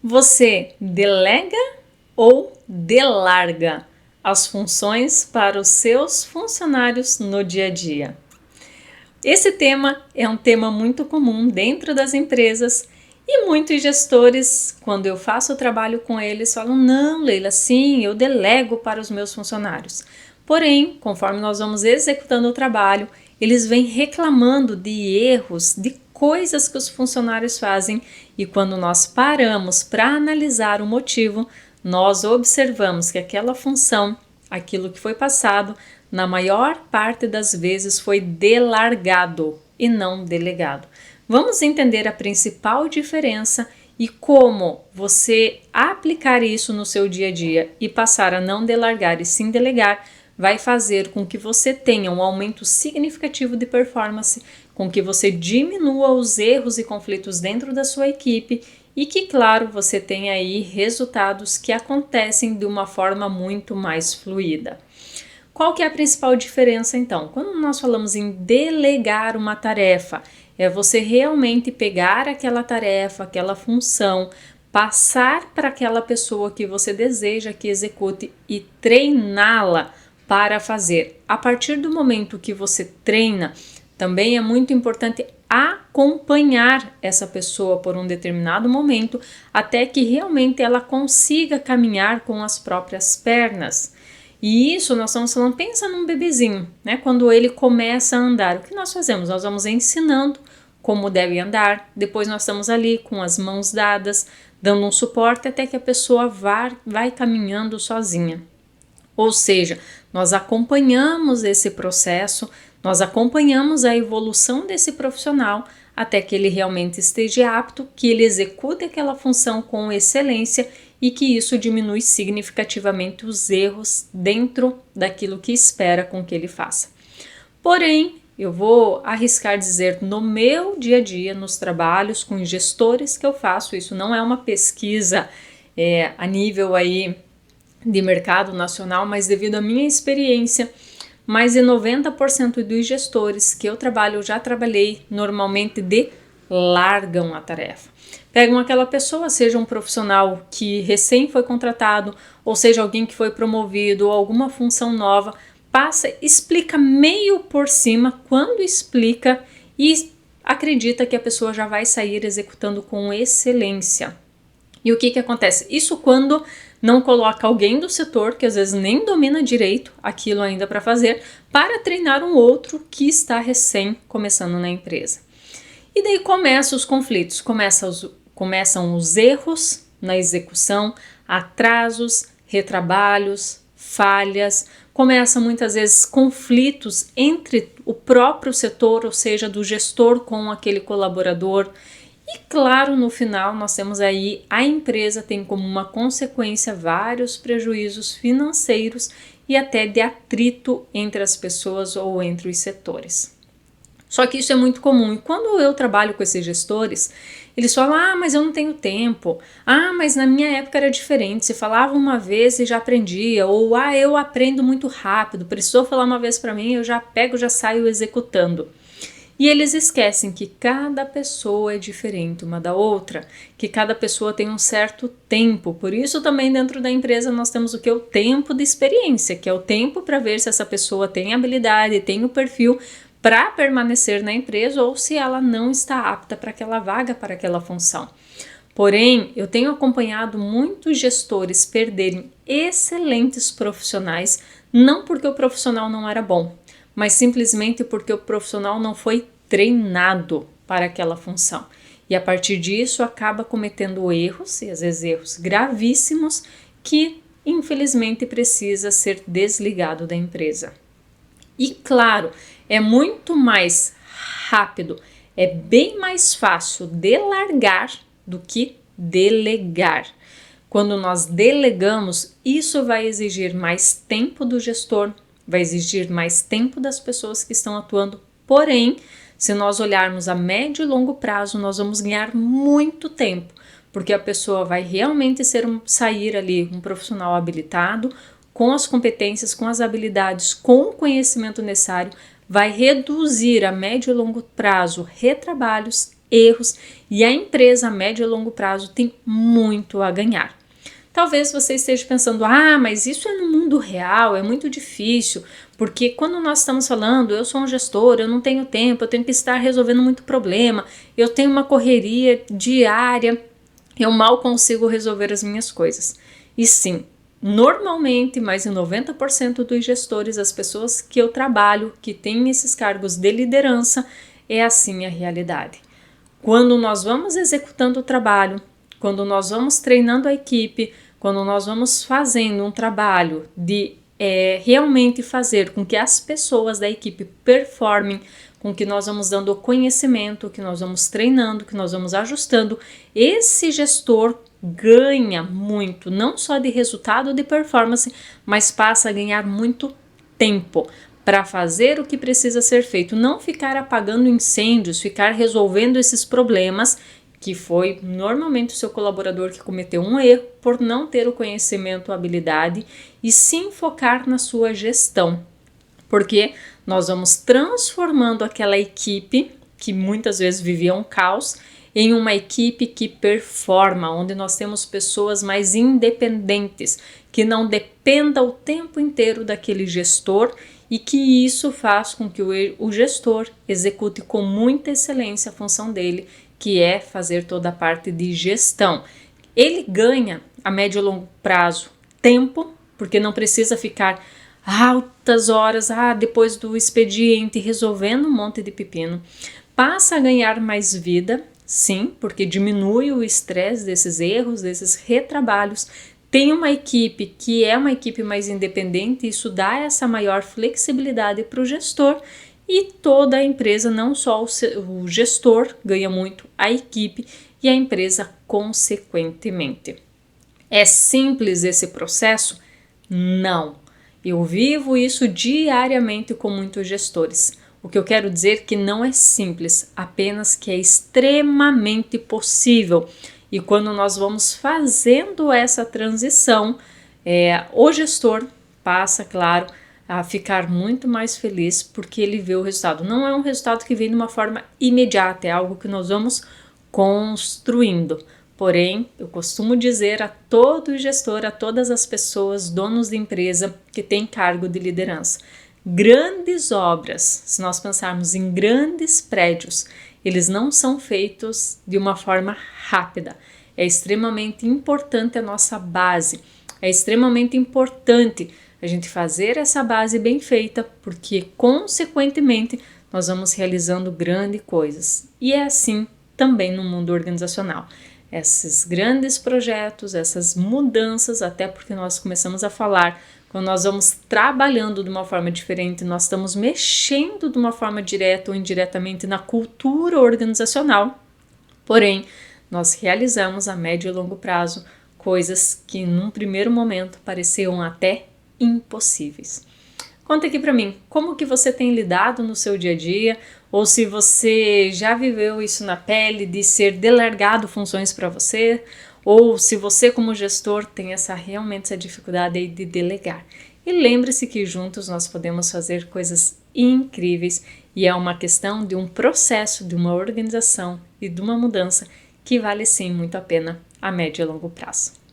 Você delega ou delarga as funções para os seus funcionários no dia a dia? Esse tema é um tema muito comum dentro das empresas e muitos gestores, quando eu faço o trabalho com eles, falam: não, Leila, sim, eu delego para os meus funcionários. Porém, conforme nós vamos executando o trabalho, eles vêm reclamando de erros, de coisas que os funcionários fazem, e quando nós paramos para analisar o motivo, nós observamos que aquela função, aquilo que foi passado, na maior parte das vezes foi delargado e não delegado. Vamos entender a principal diferença e como você aplicar isso no seu dia a dia e passar a não delargar e sim delegar vai fazer com que você tenha um aumento significativo de performance, com que você diminua os erros e conflitos dentro da sua equipe e que, claro, você tenha aí resultados que acontecem de uma forma muito mais fluida. Qual que é a principal diferença, então? Quando nós falamos em delegar uma tarefa, é você realmente pegar aquela tarefa, aquela função, passar para aquela pessoa que você deseja que execute e treiná-la para fazer. A partir do momento que você treina, também é muito importante acompanhar essa pessoa por um determinado momento até que realmente ela consiga caminhar com as próprias pernas. E isso nós estamos falando, pensa num bebezinho, né? Quando ele começa a andar, o que nós fazemos? Nós vamos ensinando como deve andar, depois nós estamos ali com as mãos dadas, dando um suporte até que a pessoa vai caminhando sozinha. Ou seja, nós acompanhamos esse processo, nós acompanhamos a evolução desse profissional até que ele realmente esteja apto, que ele execute aquela função com excelência e que isso diminui significativamente os erros dentro daquilo que espera com que ele faça. Porém, eu vou arriscar dizer, no meu dia a dia, nos trabalhos com gestores que eu faço, isso não é uma pesquisa a nível aí de mercado nacional, mas devido à minha experiência, mais de 90% dos gestores que eu trabalho, eu já trabalhei, normalmente largam a tarefa. Pegam aquela pessoa, seja um profissional que recém foi contratado, ou seja alguém que foi promovido, ou alguma função nova, passa, explica meio por cima, quando explica e acredita que a pessoa já vai sair executando com excelência. E o que acontece? Isso quando não coloca alguém do setor, que às vezes nem domina direito aquilo ainda para fazer, para treinar um outro que está recém começando na empresa. E daí começam os conflitos, começam os erros na execução, atrasos, retrabalhos, falhas, começam muitas vezes conflitos entre o próprio setor, ou seja, do gestor com aquele colaborador. E claro, no final nós temos aí a empresa tem como uma consequência vários prejuízos financeiros e até de atrito entre as pessoas ou entre os setores. Só que isso é muito comum e quando eu trabalho com esses gestores, eles falam, mas eu não tenho tempo, mas na minha época era diferente, você falava uma vez e já aprendia, ou eu aprendo muito rápido, precisou falar uma vez para mim, eu já pego, já saio executando. E eles esquecem que cada pessoa é diferente uma da outra, que cada pessoa tem um certo tempo. Por isso também dentro da empresa nós temos o que? O tempo de experiência, que é o tempo para ver se essa pessoa tem habilidade, tem o perfil para permanecer na empresa ou se ela não está apta para aquela vaga, para aquela função. Porém, eu tenho acompanhado muitos gestores perderem excelentes profissionais, não porque o profissional não era bom, mas simplesmente porque o profissional não foi treinado para aquela função. E a partir disso acaba cometendo erros, e às vezes erros gravíssimos, que infelizmente precisa ser desligado da empresa. E claro, é muito mais rápido, é bem mais fácil delargar do que delegar. Quando nós delegamos, isso vai exigir mais tempo do gestor, vai exigir mais tempo das pessoas que estão atuando, porém, se nós olharmos a médio e longo prazo, nós vamos ganhar muito tempo, porque a pessoa vai realmente sair ali um profissional habilitado, com as competências, com as habilidades, com o conhecimento necessário, vai reduzir a médio e longo prazo retrabalhos erros e a empresa a médio e longo prazo tem muito a ganhar. Talvez você esteja pensando, mas isso é no mundo real, é muito difícil, porque quando nós estamos falando, eu sou um gestor, eu não tenho tempo, eu tenho que estar resolvendo muito problema, eu tenho uma correria diária, eu mal consigo resolver as minhas coisas. E sim, normalmente, mais de 90% dos gestores, as pessoas que eu trabalho, que têm esses cargos de liderança, é assim a realidade. Quando nós vamos executando o trabalho, quando nós vamos treinando a equipe, quando nós vamos fazendo um trabalho de realmente fazer com que as pessoas da equipe performem, com que nós vamos dando conhecimento, que nós vamos treinando, que nós vamos ajustando, esse gestor ganha muito, não só de resultado de performance, mas passa a ganhar muito tempo para fazer o que precisa ser feito, não ficar apagando incêndios, ficar resolvendo esses problemas que foi normalmente o seu colaborador que cometeu um erro por não ter o conhecimento ou habilidade, e sim focar na sua gestão, porque nós vamos transformando aquela equipe que muitas vezes vivia um caos em uma equipe que performa, onde nós temos pessoas mais independentes, que não dependa o tempo inteiro daquele gestor, e que isso faz com que o gestor execute com muita excelência a função dele, que é fazer toda a parte de gestão. Ele ganha a médio e longo prazo tempo, porque não precisa ficar altas horas depois do expediente resolvendo um monte de pepino. Passa a ganhar mais vida, sim, porque diminui o estresse desses erros, desses retrabalhos. Tem uma equipe que é uma equipe mais independente, isso dá essa maior flexibilidade para o gestor, e toda a empresa, não só o gestor ganha muito, a equipe e a empresa consequentemente. É simples esse processo? Não. Eu vivo isso diariamente com muitos gestores. O que eu quero dizer é que não é simples, apenas que é extremamente possível. E quando nós vamos fazendo essa transição, o gestor passa, claro, a ficar muito mais feliz porque ele vê o resultado. Não é um resultado que vem de uma forma imediata, é algo que nós vamos construindo. Porém, eu costumo dizer a todo gestor, a todas as pessoas, donos de empresa que têm cargo de liderança, grandes obras, se nós pensarmos em grandes prédios, eles não são feitos de uma forma rápida. É extremamente importante a nossa base, é extremamente importante a gente fazer essa base bem feita, porque consequentemente nós vamos realizando grandes coisas. E é assim também no mundo organizacional. Esses grandes projetos, essas mudanças, até porque nós começamos a falar, quando nós vamos trabalhando de uma forma diferente, nós estamos mexendo de uma forma direta ou indiretamente na cultura organizacional, porém, nós realizamos a médio e longo prazo coisas que num primeiro momento pareciam até impossíveis. Conta aqui para mim, como que você tem lidado no seu dia a dia, ou se você já viveu isso na pele de ser delegado funções para você, ou se você como gestor tem realmente essa dificuldade aí de delegar. E lembre-se que juntos nós podemos fazer coisas incríveis, e é uma questão de um processo, de uma organização e de uma mudança que vale sim muito a pena a médio e longo prazo.